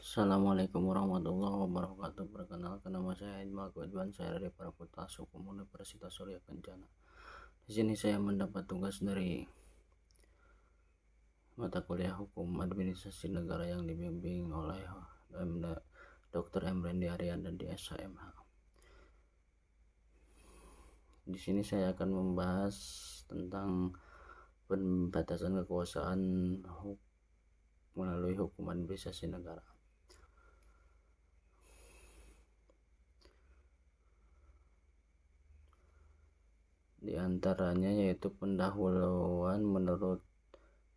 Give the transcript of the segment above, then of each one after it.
Assalamualaikum warahmatullahi wabarakatuh. Perkenalkan, nama saya Ismail Ridwan, saya dari Fakultas Hukum Universitas Surya Kencana. Di sini saya mendapat tugas dari mata kuliah Hukum Administrasi Negara yang dibimbing oleh Dr. Emrendi Arianda di SHMH. Di sini saya akan membahas tentang pembatasan kekuasaan melalui hukum administrasi negara. Di antaranya yaitu pendahuluan menurut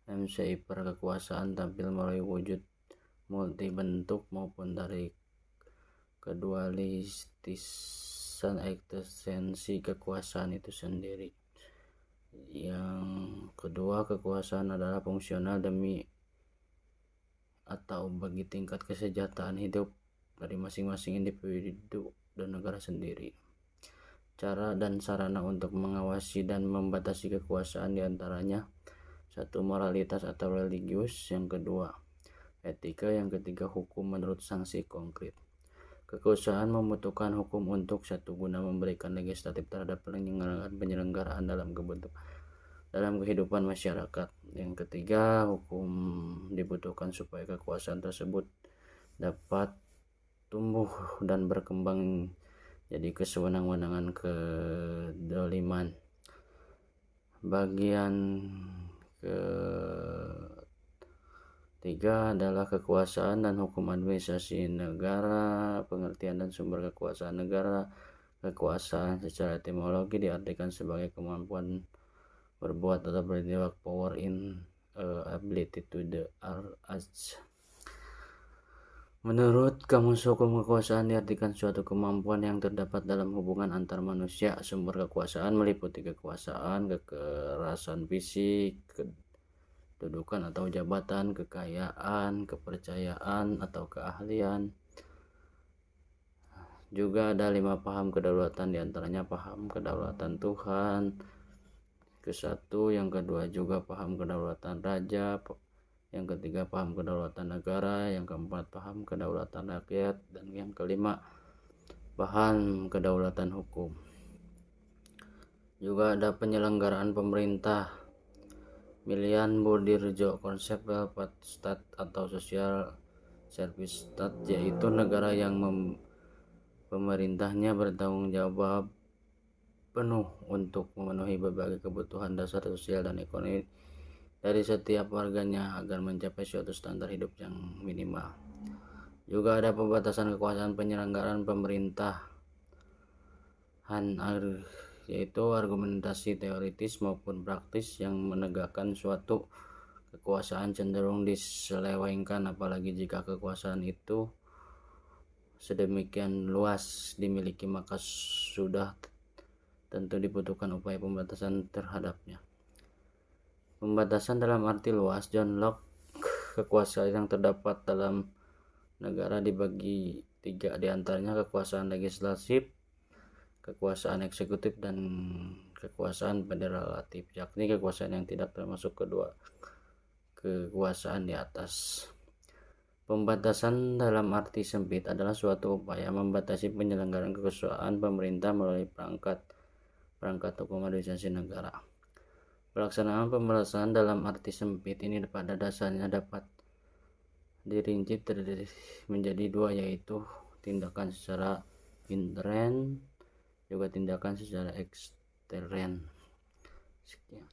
MCI kekuasaan tampil melalui wujud multibentuk maupun dari kedualistisan eksistensi kekuasaan itu sendiri. Yang kedua, kekuasaan adalah fungsional demi atau bagi tingkat kesejahteraan hidup dari masing-masing individu dan negara sendiri. Cara dan sarana untuk mengawasi dan membatasi kekuasaan diantaranya: satu, moralitas atau religius; yang kedua, etika; yang ketiga, hukum menurut sanksi konkret. Kekuasaan membutuhkan hukum untuk satu, guna memberikan legislatif terhadap penyelenggaraan dalam kehidupan masyarakat. Yang ketiga, hukum dibutuhkan supaya kekuasaan tersebut dapat tumbuh dan berkembang jadi kesewenang-wenangan kedoliman. Bagian ketiga adalah kekuasaan dan hukum administrasi negara. Pengertian dan sumber kekuasaan negara. Kekuasaan secara etimologi diartikan sebagai kemampuan berbuat atau bertindak, power in ability to the arts. Menurut Kamus Hukum, kekuasaan diartikan suatu kemampuan yang terdapat dalam hubungan antar manusia. Sumber kekuasaan meliputi kekuasaan, kekerasan fisik, kedudukan atau jabatan, kekayaan, kepercayaan atau keahlian. Juga ada 5 paham kedaulatan, diantaranya paham kedaulatan Tuhan, ke-1, yang kedua juga paham kedaulatan raja, yang ketiga paham kedaulatan negara, yang keempat paham kedaulatan rakyat, dan yang kelima paham kedaulatan hukum. Juga ada penyelenggaraan pemerintah. Milian Budirjo, konsep welfare state atau social service state, yaitu negara yang pemerintahnya bertanggung jawab penuh untuk memenuhi berbagai kebutuhan dasar sosial dan ekonomi dari setiap warganya agar mencapai suatu standar hidup yang minimal. Juga ada pembatasan kekuasaan penyelenggaraan pemerintahan, yaitu argumentasi teoritis maupun praktis yang menegakkan suatu kekuasaan cenderung diselewengkan, apalagi jika kekuasaan itu sedemikian luas dimiliki, maka sudah tentu dibutuhkan upaya pembatasan terhadapnya. Pembatasan dalam arti luas. John Locke, kekuasaan yang terdapat dalam negara dibagi 3, diantaranya kekuasaan legislatif, kekuasaan eksekutif, dan kekuasaan federatif, yakni kekuasaan yang tidak termasuk kedua kekuasaan di atas. Pembatasan dalam arti sempit adalah suatu upaya membatasi penyelenggaraan kekuasaan pemerintah melalui perangkat hukum administrasi negara. Pelaksanaan pembatasan dalam arti sempit ini pada dasarnya dapat dirinci menjadi 2, yaitu tindakan secara intern juga tindakan secara ekstern. Sekian.